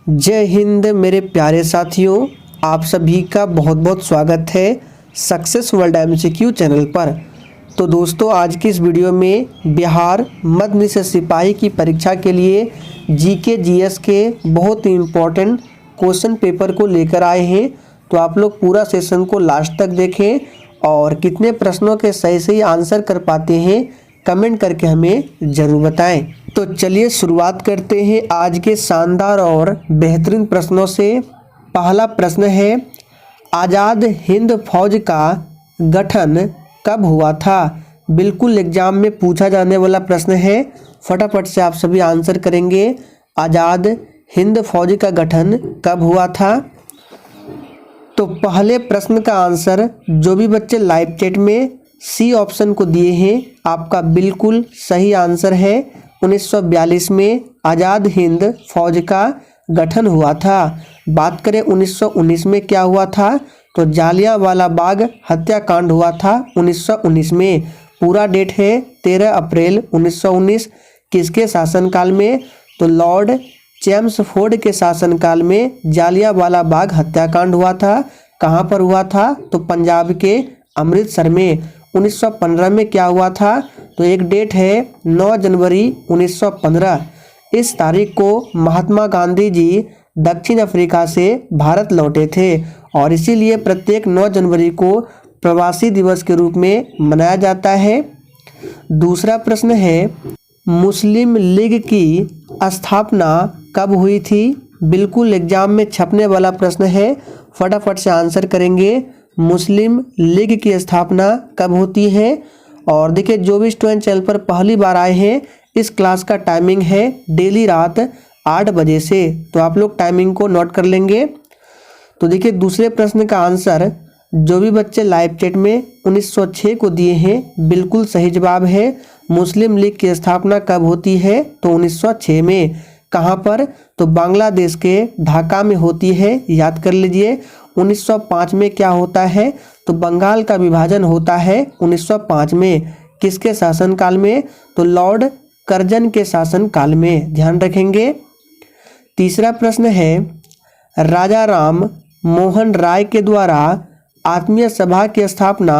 जय हिंद मेरे प्यारे साथियों, आप सभी का बहुत बहुत स्वागत है सक्सेस वर्ल्ड MCQ चैनल पर। तो दोस्तों, आज की इस वीडियो में बिहार मध्य से सिपाही की परीक्षा के लिए GK GS के बहुत ही इम्पोर्टेंट क्वेश्चन पेपर को लेकर आए हैं। तो आप लोग पूरा सेशन को लास्ट तक देखें और कितने प्रश्नों के सही सही आंसर कर पाते हैं कमेंट करके हमें ज़रूर बताएं। तो चलिए शुरुआत करते हैं आज के शानदार और बेहतरीन प्रश्नों से। पहला प्रश्न है, आज़ाद हिंद फौज का गठन कब हुआ था? बिल्कुल एग्जाम में पूछा जाने वाला प्रश्न है, फटाफट से आप सभी आंसर करेंगे। आज़ाद हिंद फौज का गठन कब हुआ था? तो पहले प्रश्न का आंसर जो भी बच्चे लाइव चैट में सी ऑप्शन को दिए हैं, आपका बिल्कुल सही आंसर है। 1942 में आज़ाद हिंद फौज का गठन हुआ था। बात करें 1919 में क्या हुआ था, तो जालियांवाला बाग हत्याकांड हुआ था 1919 में। पूरा डेट है 13 अप्रैल 1919। किसके शासनकाल में? तो लॉर्ड चेम्सफोर्ड के शासनकाल में जालियांवाला बाग हत्याकांड हुआ था। कहाँ पर हुआ था? तो पंजाब के अमृतसर में। 1915 में क्या हुआ था? तो एक डेट है 9 जनवरी 1915। इस तारीख को महात्मा गांधी जी दक्षिण अफ्रीका से भारत लौटे थे और इसीलिए प्रत्येक 9 जनवरी को प्रवासी दिवस के रूप में मनाया जाता है। दूसरा प्रश्न है, मुस्लिम लीग की स्थापना कब हुई थी? बिल्कुल एग्जाम में छपने वाला प्रश्न है, फटाफट से आंसर करेंगे। मुस्लिम लीग की स्थापना कब होती है? और देखिए, जो भी स्टूडेंट चैनल पर पहली बार आए हैं, इस क्लास का टाइमिंग है डेली रात 8 बजे से, तो आप लोग टाइमिंग को नोट कर लेंगे। तो देखिए, दूसरे प्रश्न का आंसर जो भी बच्चे लाइव चैट में 1906 को दिए हैं, बिल्कुल सही जवाब है। मुस्लिम लीग की स्थापना कब होती है? तो 1906 में। कहाँ पर? तो बांग्लादेश के ढाका में होती है, याद कर लीजिए। 1905 में क्या होता है? तो बंगाल का विभाजन होता है 1905 में। किसके शासनकाल में? तो लॉर्ड कर्जन के शासनकाल में, ध्यान रखेंगे। तीसरा प्रश्न है, राजा राम मोहन राय के द्वारा आत्मीय सभा की स्थापना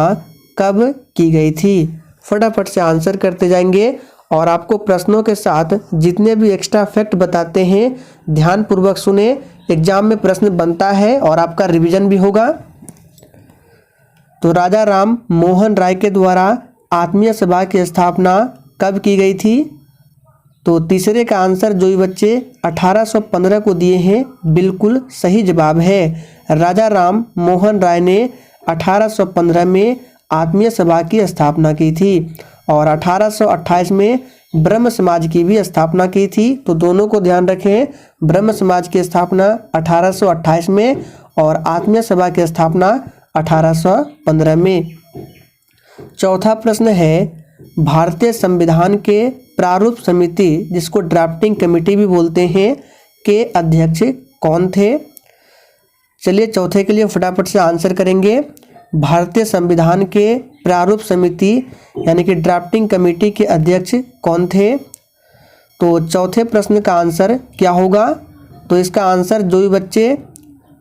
कब की गई थी? फटाफट से आंसर करते जाएंगे और आपको प्रश्नों के साथ जितने भी एक्स्ट्रा फैक्ट बताते हैं ध्यानपूर्वक सुने। एग्जाम में प्रश्न बनता है और आपका रिवीजन भी होगा। तो राजा राम मोहन राय के द्वारा आत्मीय सभा की स्थापना कब की गई थी? तो तीसरे का आंसर जो भी बच्चे 1815 को दिए हैं, बिल्कुल सही जवाब है। राजा राम मोहन राय ने 1815 में आत्मीय सभा की स्थापना की थी और 1828 में ब्रह्म समाज की भी स्थापना की थी। तो दोनों को ध्यान रखें, ब्रह्म समाज की स्थापना 1828 में और आत्मीय सभा की स्थापना 1815 में। चौथा प्रश्न है, भारतीय संविधान के प्रारूप समिति, जिसको ड्राफ्टिंग कमेटी भी बोलते हैं, के अध्यक्ष कौन थे? चलिए चौथे के लिए फटाफट से आंसर करेंगे। भारतीय संविधान के प्रारूप समिति यानी कि ड्राफ्टिंग कमेटी के अध्यक्ष कौन थे? तो चौथे प्रश्न का आंसर क्या होगा? तो इसका आंसर जो भी बच्चे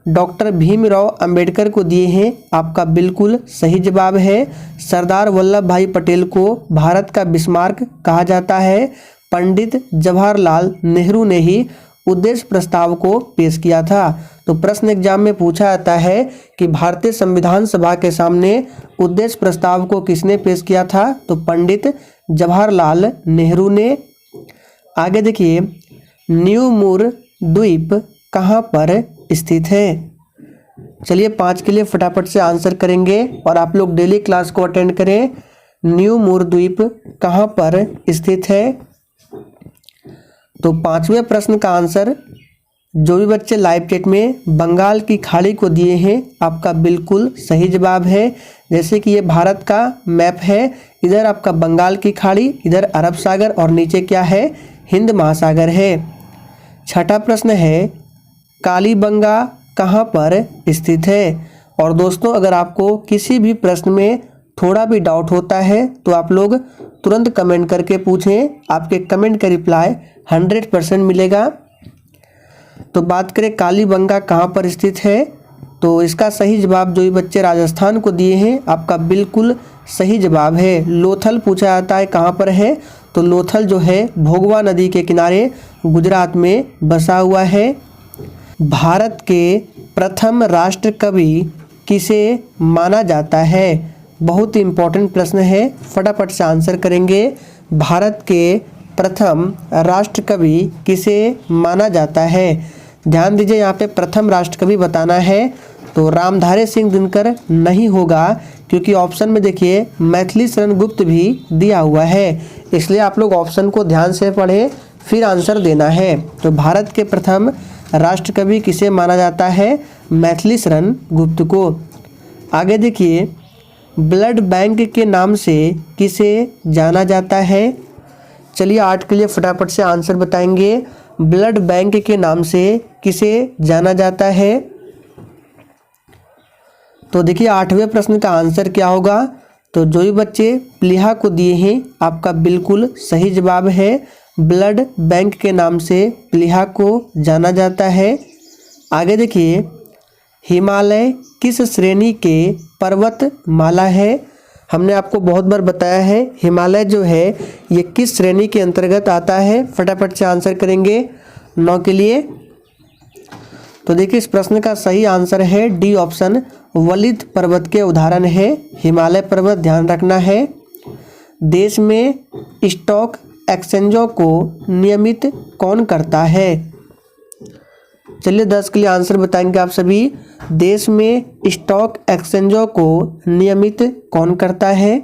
डॉक्टर भीमराव अंबेडकर को दिए हैं, आपका बिल्कुल सही जवाब है। सरदार वल्लभ भाई पटेल को भारत का बिस्मार्क कहा जाता है। पंडित जवाहरलाल नेहरू ने ही उद्देश्य प्रस्ताव को पेश किया था। तो प्रश्न एग्जाम में पूछा जाता है कि भारतीय संविधान सभा के सामने उद्देश्य प्रस्ताव को किसने पेश किया था? तो पंडित जवाहरलाल नेहरू ने। आगे देखिए, न्यू मूर द्वीप कहाँ पर स्थित है? चलिए 5 के लिए फटाफट से आंसर करेंगे और आप लोग डेली क्लास को अटेंड करें। न्यू मूर द्वीप कहाँ पर स्थित है? तो 5वें प्रश्न का आंसर जो भी बच्चे लाइव चैट में बंगाल की खाड़ी को दिए हैं, आपका बिल्कुल सही जवाब है। जैसे कि ये भारत का मैप है, इधर आपका बंगाल की खाड़ी, इधर अरब सागर और नीचे क्या है? हिंद महासागर है। छठा प्रश्न है, कालीबंगा कहाँ पर स्थित है? और दोस्तों, अगर आपको किसी भी प्रश्न में थोड़ा भी डाउट होता है तो आप लोग तुरंत कमेंट करके पूछें, आपके कमेंट का रिप्लाई 100% मिलेगा। तो बात करें कालीबंगा कहाँ पर स्थित है, तो इसका सही जवाब जो भी बच्चे राजस्थान को दिए हैं आपका बिल्कुल सही जवाब है। लोथल पूछा जाता है कहाँ पर है, तो लोथल जो है भोगवा नदी के किनारे गुजरात में बसा हुआ है। भारत के प्रथम राष्ट्र कवि किसे माना जाता है, बहुत ही इम्पोर्टेंट प्रश्न है, फटाफट से आंसर करेंगे। भारत के प्रथम राष्ट्र कवि किसे माना जाता है, ध्यान दीजिए यहाँ पे प्रथम राष्ट्र कवि बताना है, तो रामधारी सिंह दिनकर नहीं होगा, क्योंकि ऑप्शन में देखिए मैथिली शरण गुप्त भी दिया हुआ है, इसलिए आप लोग ऑप्शन को ध्यान से पढ़ें फिर आंसर देना है। तो भारत के प्रथम राष्ट्र कवि किसे माना जाता है, मैथिली शरण गुप्त को। आगे देखिए, ब्लड बैंक के नाम से किसे जाना जाता है, चलिए 8 के लिए फटाफट से आंसर बताएंगे। ब्लड बैंक के नाम से किसे जाना जाता है, तो देखिए 8वें प्रश्न का आंसर क्या होगा, तो जो भी बच्चे प्लीहा को दिए हैं आपका बिल्कुल सही जवाब है। ब्लड बैंक के नाम से प्लीहा को जाना जाता है। आगे देखिए, हिमालय किस श्रेणी के पर्वतमाला है, हमने आपको बहुत बार बताया है हिमालय जो है ये किस श्रेणी के अंतर्गत आता है, फटाफट से आंसर करेंगे 9 के लिए। तो देखिए इस प्रश्न का सही आंसर है डी ऑप्शन, वलित पर्वत के उदाहरण है हिमालय पर्वत, ध्यान रखना है। देश में स्टॉक एक्सचेंजों को नियमित कौन करता है, चलिए 10 के लिए आंसर बताएंगे आप सभी। देश में स्टॉक एक्सचेंजों को नियमित कौन करता है,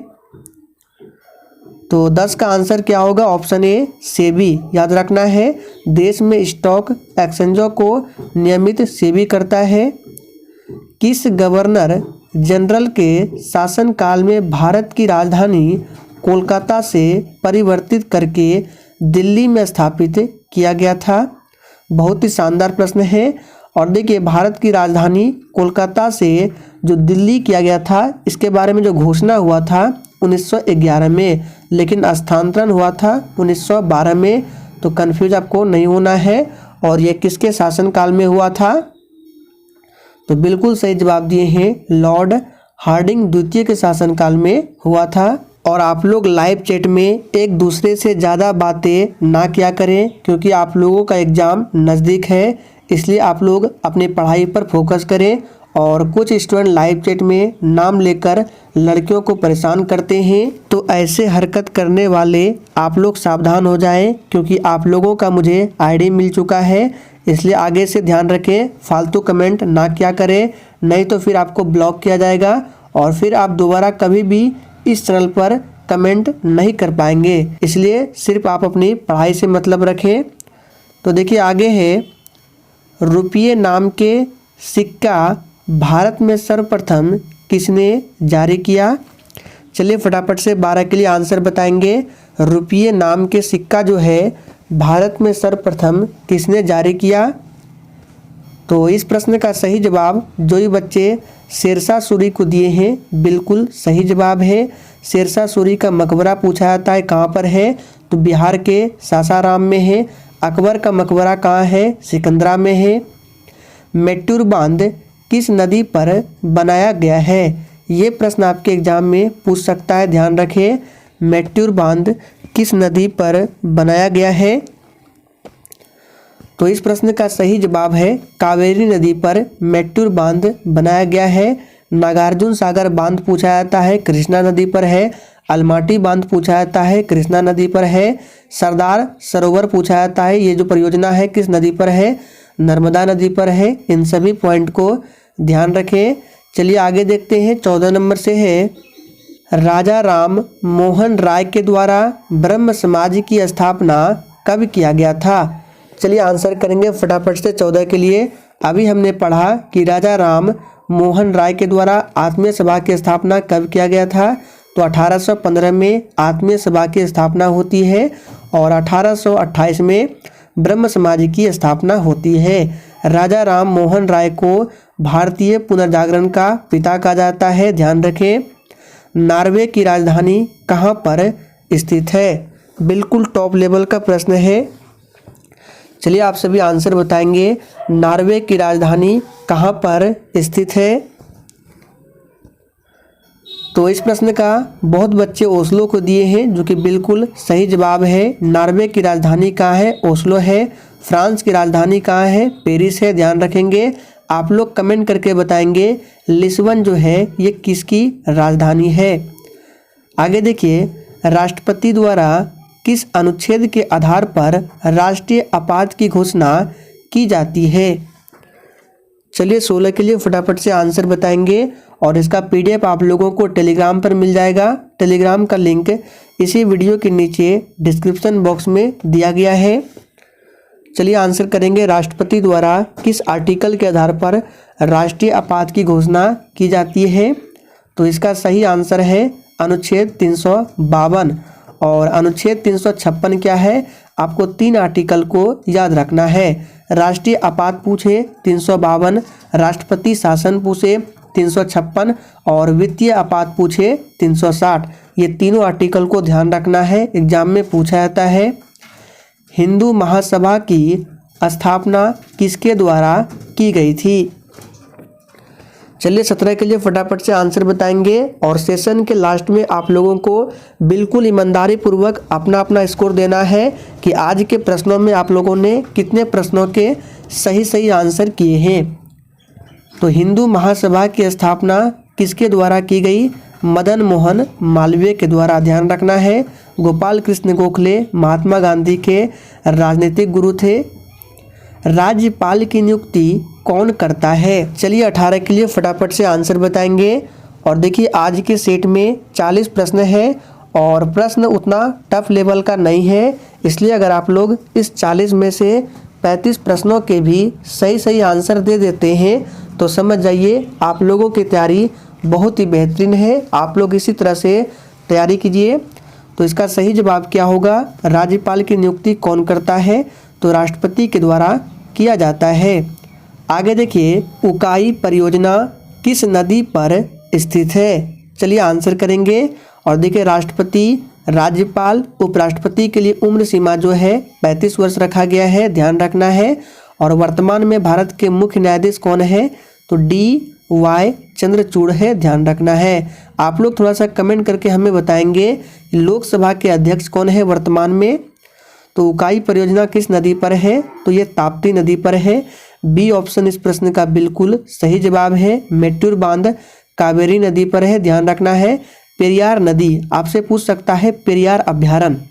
तो 10 का आंसर क्या होगा, ऑप्शन ए सेबी, याद रखना है। देश में स्टॉक एक्सचेंजों को नियमित सेबी करता है। किस गवर्नर जनरल के शासनकाल में भारत की राजधानी कोलकाता से परिवर्तित करके दिल्ली में स्थापित किया गया था, बहुत ही शानदार प्रश्न है। और देखिए भारत की राजधानी कोलकाता से जो दिल्ली किया गया था इसके बारे में जो घोषणा हुआ था 1911 में, लेकिन स्थानांतरण हुआ था 1912 में, तो कंफ्यूज आपको नहीं होना है। और ये किसके शासनकाल में हुआ था, तो बिल्कुल सही जवाब दिए हैं, लॉर्ड हार्डिंग द्वितीय के शासनकाल में हुआ था। और आप लोग लाइव चैट में एक दूसरे से ज़्यादा बातें ना किया करें, क्योंकि आप लोगों का एग्ज़ाम नज़दीक है, इसलिए आप लोग अपनी पढ़ाई पर फोकस करें। और कुछ स्टूडेंट लाइव चैट में नाम लेकर लड़कियों को परेशान करते हैं, तो ऐसे हरकत करने वाले आप लोग सावधान हो जाएं, क्योंकि आप लोगों का मुझे आईडी मिल चुका है, इसलिए आगे से ध्यान रखें, फालतू कमेंट ना किया करें, नहीं तो फिर आपको ब्लॉक किया जाएगा और फिर आप दोबारा कभी भी इस चैनल पर कमेंट नहीं कर पाएंगे। इसलिए सिर्फ आप अपनी पढ़ाई से मतलब रखें। तो देखिए आगे है, रुपये नाम के सिक्का भारत में सर्वप्रथम किसने जारी किया, चलिए फटाफट से 12 के लिए आंसर बताएंगे। रुपये नाम के सिक्का जो है भारत में सर्वप्रथम किसने जारी किया, तो इस प्रश्न का सही जवाब जो ही बच्चे शेरशाह सूरी को दिए हैं बिल्कुल सही जवाब है। शेरशाह सूरी का मकबरा पूछा जाता है कहाँ पर है, तो बिहार के सासाराम में है। अकबर का मकबरा कहाँ है, सिकंदरा में है। मेट्टूर बांध किस नदी पर बनाया गया है, ये प्रश्न आपके एग्जाम में पूछ सकता है, ध्यान रखें। मेट्टूर बांध किस नदी पर बनाया गया है, तो इस प्रश्न का सही जवाब है कावेरी नदी पर मेट्टूर बांध बनाया गया है। नागार्जुन सागर बांध पूछा जाता है, कृष्णा नदी पर है। अलमाटी बांध पूछा जाता है, कृष्णा नदी पर है। सरदार सरोवर पूछा जाता है, ये जो परियोजना है किस नदी पर है, नर्मदा नदी पर है। इन सभी पॉइंट को ध्यान रखें। चलिए आगे देखते हैं, 14 नंबर से है, राजा राम मोहन राय के द्वारा ब्रह्म समाज की स्थापना कब किया गया था, चलिए आंसर करेंगे फटाफट से 14 के लिए। अभी हमने पढ़ा कि राजा राम मोहन राय के द्वारा आत्मीय सभा की स्थापना कब किया गया था, तो 1815 में आत्मीय सभा की स्थापना होती है और 1828 में ब्रह्म समाज की स्थापना होती है। राजा राम मोहन राय को भारतीय पुनर्जागरण का पिता कहा जाता है, ध्यान रखें। नॉर्वे की राजधानी कहाँ पर स्थित है, बिल्कुल टॉप लेवल का प्रश्न है। चलिए आप सभी आंसर बताएंगे। नॉर्वे की राजधानी कहाँ पर स्थित है? तो इस प्रश्न का बहुत बच्चे ओस्लो को दिए हैं, जो कि बिल्कुल सही जवाब है। नॉर्वे की राजधानी कहाँ है? ओस्लो है। फ्रांस की राजधानी कहाँ है? पेरिस है। ध्यान रखेंगे। आप लोग कमेंट करके बताएंगे लिस्बन जो है ये किसकी राजधानी है। आगे देखिए, राष्ट्रपति द्वारा किस अनुच्छेद के आधार पर राष्ट्रीय आपात की घोषणा की जाती है? चलिए 16 के लिए फटाफट से आंसर बताएंगे और इसका पीडीएफ आप लोगों को टेलीग्राम पर मिल जाएगा। टेलीग्राम का लिंक इसी वीडियो के नीचे डिस्क्रिप्शन बॉक्स में दिया गया है। चलिए आंसर करेंगे। राष्ट्रपति द्वारा किस आर्टिकल के आधार पर राष्ट्रीय आपात की घोषणा की जाती है? तो इसका सही आंसर है अनुच्छेद 352। और अनुच्छेद 356 क्या है? आपको 3 आर्टिकल को याद रखना है। राष्ट्रीय आपात पूछे 352, राष्ट्रपति शासन पूछे 356 और वित्तीय आपात पूछे 360। ये तीनों आर्टिकल को ध्यान रखना है, एग्जाम में पूछा जाता है। हिंदू महासभा की स्थापना किसके द्वारा की गई थी? चलिए 17 के लिए फटाफट से आंसर बताएंगे और सेशन के लास्ट में आप लोगों को बिल्कुल ईमानदारी पूर्वक अपना अपना स्कोर देना है कि आज के प्रश्नों में आप लोगों ने कितने प्रश्नों के सही आंसर किए हैं। तो हिंदू महासभा की स्थापना किसके द्वारा की गई? मदन मोहन मालवीय के द्वारा। ध्यान रखना है। गोपाल कृष्ण गोखले महात्मा गांधी के राजनीतिक गुरु थे। राज्यपाल की नियुक्ति कौन करता है? चलिए 18 के लिए फटाफट से आंसर बताएंगे और देखिए आज के सेट में 40 प्रश्न है और प्रश्न उतना टफ लेवल का नहीं है, इसलिए अगर आप लोग इस 40 में से 35 प्रश्नों के भी सही आंसर दे देते हैं तो समझ जाइए आप लोगों की तैयारी बहुत ही बेहतरीन है। आप लोग इसी तरह से तैयारी कीजिए। तो इसका सही जवाब क्या होगा? राज्यपाल की नियुक्ति कौन करता है? तो राष्ट्रपति के द्वारा किया जाता है। आगे देखिए, उकाई परियोजना किस नदी पर स्थित है? चलिए आंसर करेंगे और देखिए राष्ट्रपति, राज्यपाल, उपराष्ट्रपति के लिए उम्र सीमा जो है 35 वर्ष रखा गया है। ध्यान रखना है। और वर्तमान में भारत के मुख्य न्यायाधीश कौन है? तो DY चंद्रचूड़ है। ध्यान रखना है। आप लोग थोड़ा सा कमेंट करके हमें बताएंगे लोकसभा के अध्यक्ष कौन है वर्तमान में? तो उकाई परियोजना किस नदी पर है? तो ये ताप्ती नदी पर है। बी ऑप्शन इस प्रश्न का बिल्कुल सही जवाब है। मेट्टूर बांध कावेरी नदी पर है। ध्यान रखना है। पेरियार नदी आपसे पूछ सकता है पेरियार अभ्यारण्य,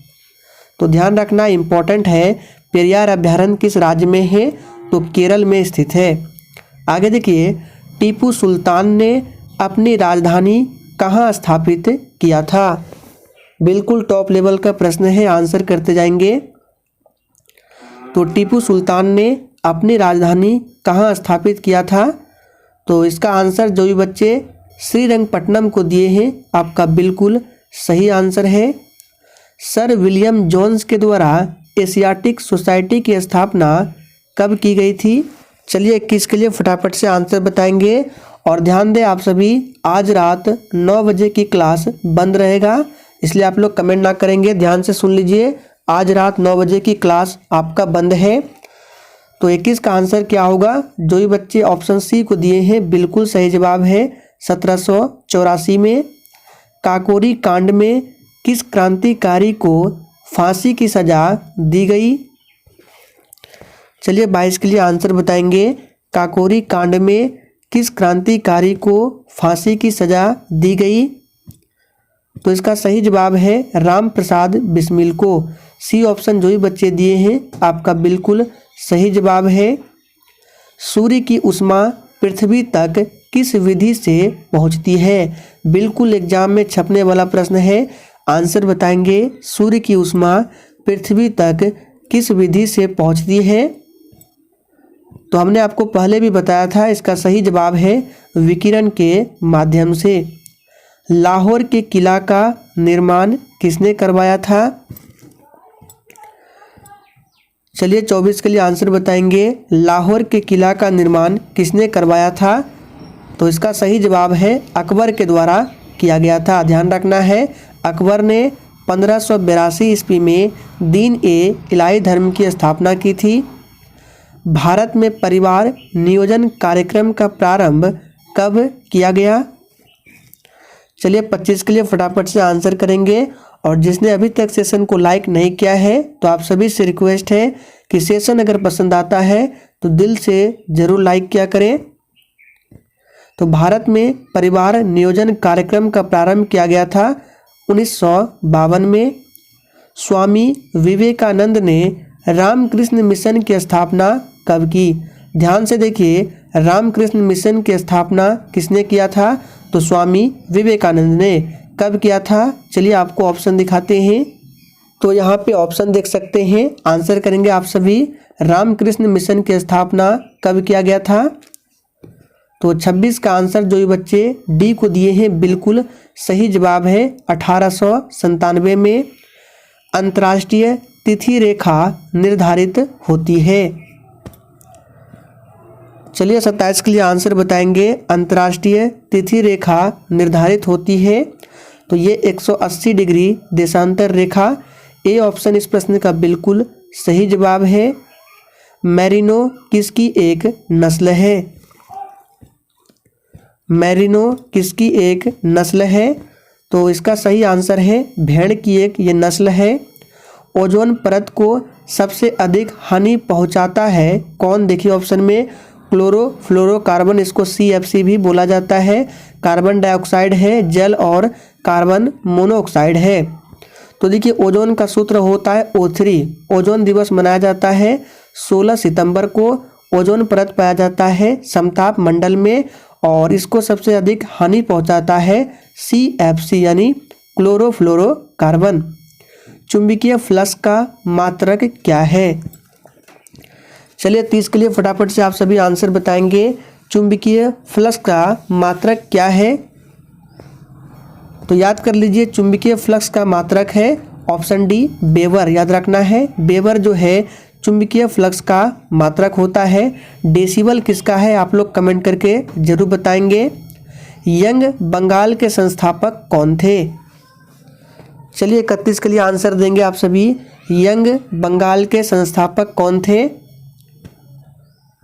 तो ध्यान रखना इम्पोर्टेंट है। पेरियार अभ्यारण्य किस राज्य में है? तो केरल में स्थित है। आगे देखिए, टीपू सुल्तान ने अपनी राजधानी कहाँ स्थापित किया था? बिल्कुल टॉप लेवल का प्रश्न है, आंसर करते जाएंगे। तो टीपू सुल्तान ने अपनी राजधानी कहाँ स्थापित किया था? तो इसका आंसर जो भी बच्चे श्रीरंगपट्टनम को दिए हैं आपका बिल्कुल सही आंसर है। सर विलियम जोन्स के द्वारा एशियाटिक सोसाइटी की स्थापना कब की गई थी? चलिए 21 के लिए फटाफट से आंसर बताएंगे और ध्यान दें आप सभी, आज रात 9 बजे की क्लास बंद रहेगा, इसलिए आप लोग कमेंट ना करेंगे। ध्यान से सुन लीजिए, आज रात 9 बजे की क्लास आपका बंद है। तो 21 का आंसर क्या होगा? जो भी बच्चे ऑप्शन सी को दिए हैं बिल्कुल सही जवाब है। 1784 में काकोरी कांड में किस क्रांतिकारी को फांसी की सजा दी गई? चलिए 22 के लिए आंसर बताएंगे। काकोरी कांड में किस क्रांतिकारी को फांसी की सजा दी गई? तो इसका सही जवाब है राम प्रसाद बिस्मिल को। सी ऑप्शन जो भी बच्चे दिए हैं आपका बिल्कुल सही जवाब है। सूर्य की ऊष्मा पृथ्वी तक किस विधि से पहुंचती है? बिल्कुल एग्जाम में छपने वाला प्रश्न है, आंसर बताएंगे। सूर्य की ऊष्मा पृथ्वी तक किस विधि से पहुंचती है? तो हमने आपको पहले भी बताया था, इसका सही जवाब है विकिरण के माध्यम से। लाहौर के किला का निर्माण किसने करवाया था? चलिए 24 के लिए आंसर बताएंगे। लाहौर के किला का निर्माण किसने करवाया था? तो इसका सही जवाब है अकबर के द्वारा किया गया था। ध्यान रखना है, अकबर ने 1582 ईस्वी में दीन ए इलाही धर्म की स्थापना की थी। भारत में परिवार नियोजन कार्यक्रम का प्रारंभ कब किया गया? चलिए 25 के लिए फटाफट से आंसर करेंगे। और जिसने अभी तक सेशन को लाइक नहीं किया है तो आप सभी से रिक्वेस्ट है कि सेशन अगर पसंद आता है तो दिल से ज़रूर लाइक किया करें। तो भारत में परिवार नियोजन कार्यक्रम का प्रारंभ किया गया था 1952 में। स्वामी विवेकानंद ने रामकृष्ण मिशन की स्थापना कब की? ध्यान से देखिए, रामकृष्ण मिशन की स्थापना किसने किया था? तो स्वामी विवेकानंद ने। कब किया था? चलिए आपको ऑप्शन दिखाते हैं। तो यहाँ पे ऑप्शन देख सकते हैं, आंसर करेंगे आप सभी। रामकृष्ण मिशन की स्थापना कब किया गया था? तो 26 का आंसर जो ये बच्चे डी को दिए हैं बिल्कुल सही जवाब है 1897 में। अंतर्राष्ट्रीय तिथि रेखा निर्धारित होती है। चलिए 27 के लिए आंसर बताएंगे। अंतर्राष्ट्रीय तिथि रेखा निर्धारित होती है तो ये 180 डिग्री देशांतर रेखा। ए ऑप्शन इस प्रश्न का बिल्कुल सही जवाब है। मैरिनो किसकी एक नस्ल है? मैरिनो किसकी एक नस्ल है? तो इसका सही आंसर है भेड़ की एक ये नस्ल है। ओजोन परत को सबसे अधिक हानि पहुंचाता है कौन? देखिए ऑप्शन में क्लोरोफ्लोरोकार्बन, इसको CFC भी बोला जाता है। कार्बन डाइऑक्साइड है, जल और कार्बन मोनोऑक्साइड है। तो देखिए ओजोन का सूत्र होता है O3। ओजोन दिवस मनाया जाता है 16 सितंबर को। ओजोन परत पाया जाता है समताप मंडल में और इसको सबसे अधिक हानि पहुंचाता है CFC यानी क्लोरोफ्लोरोकार्बन। चुंबकीय फ्लक्स का मात्रक क्या है? चलिए 30 के लिए फटाफट से आप सभी आंसर बताएंगे। चुंबकीय फ्लक्स का मात्रक क्या है? तो याद कर लीजिए, चुंबकीय फ्लक्स का मात्रक है ऑप्शन डी वेबर। याद रखना है, वेबर जो है चुंबकीय फ्लक्स का मात्रक होता है। डेसिबल किसका है आप लोग कमेंट करके जरूर बताएंगे। यंग बंगाल के संस्थापक कौन थे? चलिए 31 के लिए आंसर देंगे आप सभी। यंग बंगाल के संस्थापक कौन थे?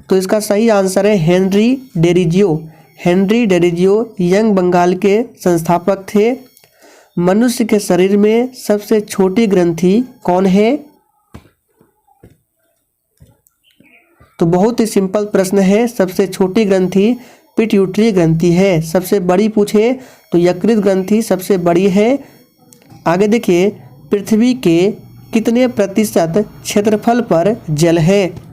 तो इसका सही आंसर है Henry Derozio. Henry Derozio young Bengal के संस्थापक थे। मनुष्य के शरीर में सबसे छोटी ग्रंथि कौन है? तो बहुत ही सिंपल प्रश्न है। सबसे छोटी ग्रंथि पिट्यूटरी ग्रंथि है। सबसे बड़ी पूछे तो यकृत ग्रंथि सबसे बड़ी है। आगे देखिए, पृथ्वी के कितने प्रतिशत क्षेत्रफल पर जल है?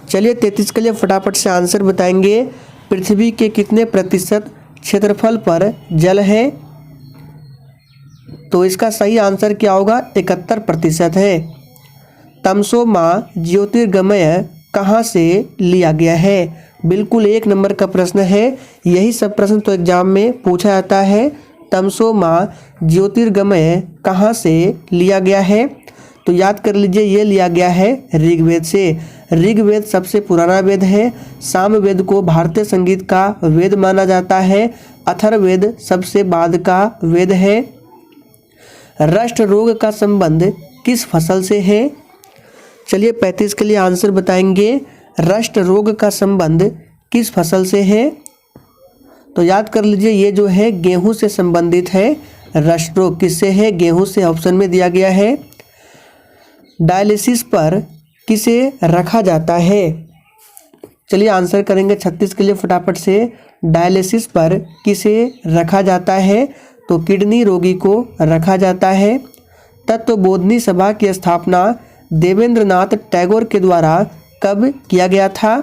चलिए 33 के लिए फटाफट से आंसर बताएंगे। पृथ्वी के कितने प्रतिशत क्षेत्रफल पर जल है? तो इसका सही आंसर क्या होगा? 71% है। तमसो मा ज्योतिर्गमय कहाँ से लिया गया है? बिल्कुल 1 नंबर का प्रश्न है। यही सब प्रश्न तो एग्जाम में पूछा जाता है। तमसो मा ज्योतिर्गमय कहाँ से लिया गया है? तो याद कर लीजिए, ये लिया गया है ऋग्वेद से। ऋग्वेद सबसे पुराना वेद है। सामवेद को भारतीय संगीत का वेद माना जाता है। अथर्ववेद सबसे बाद का वेद है। रष्ट रोग का संबंध किस फसल से है? चलिए 35 के लिए आंसर बताएंगे। रष्ट रोग का संबंध किस फसल से है? तो याद कर लीजिए, ये जो है गेहूं से संबंधित है। रष्ट रोग किससे है? गेहूं से ऑप्शन में दिया गया है। डायलिसिस पर किसे रखा जाता है? चलिए आंसर करेंगे 36 के लिए फटाफट से। डायलिसिस पर किसे रखा जाता है? तो किडनी रोगी को रखा जाता है। तत्वबोधिनी सभा की स्थापना देवेंद्रनाथ टैगोर के द्वारा कब किया गया था?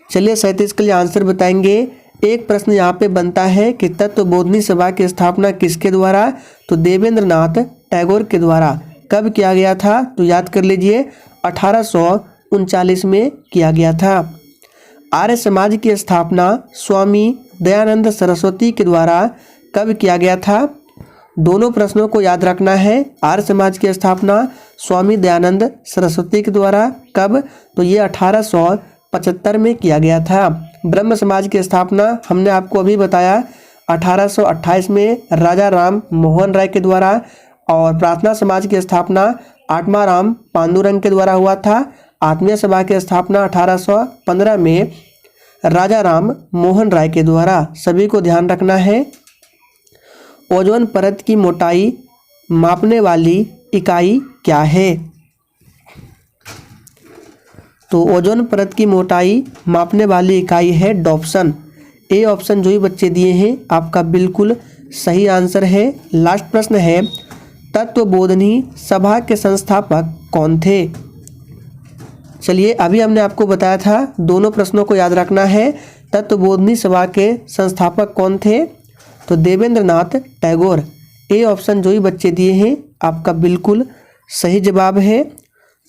चलिए 37 के लिए आंसर बताएंगे। एक प्रश्न यहाँ पे बनता है कि तत्वबोधिनी सभा की स्थापना किसके द्वारा? तो देवेंद्रनाथ टैगोर के द्वारा। कब किया गया था? तो याद कर लीजिए 1839 में किया गया था। आर्य समाज की स्थापना स्वामी दयानंद सरस्वती के द्वारा कब किया गया था? दोनों प्रश्नों को याद रखना है। आर्य समाज की स्थापना स्वामी दयानंद सरस्वती के द्वारा कब? तो ये 1875 में किया गया था। ब्रह्म समाज की स्थापना हमने आपको अभी बताया 1828 में राजा राम मोहन राय के द्वारा। और प्रार्थना समाज की स्थापना आत्माराम पांडुरंग के द्वारा हुआ था आत्मीय सभा की स्थापना 1815 में राजा राम मोहन राय के द्वारा। सभी को ध्यान रखना है। ओजोन परत की मोटाई मापने वाली इकाई क्या है? तो ओजोन परत की मोटाई मापने वाली इकाई है डॉप्सन। ए ऑप्शन जो ही बच्चे दिए हैं आपका बिल्कुल सही आंसर है। लास्ट प्रश्न है, तत्वबोधिनी सभा के संस्थापक कौन थे? चलिए, अभी हमने आपको बताया था, दोनों प्रश्नों को याद रखना है। तत्वबोधिनी सभा के संस्थापक कौन थे? तो देवेंद्रनाथ टैगोर। ए ऑप्शन जो ही बच्चे दिए हैं आपका बिल्कुल सही जवाब है।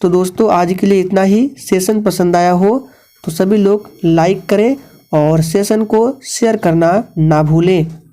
तो दोस्तों, आज के लिए इतना ही। सेशन पसंद आया हो तो सभी लोग लाइक करें और सेशन को शेयर करना ना भूलें।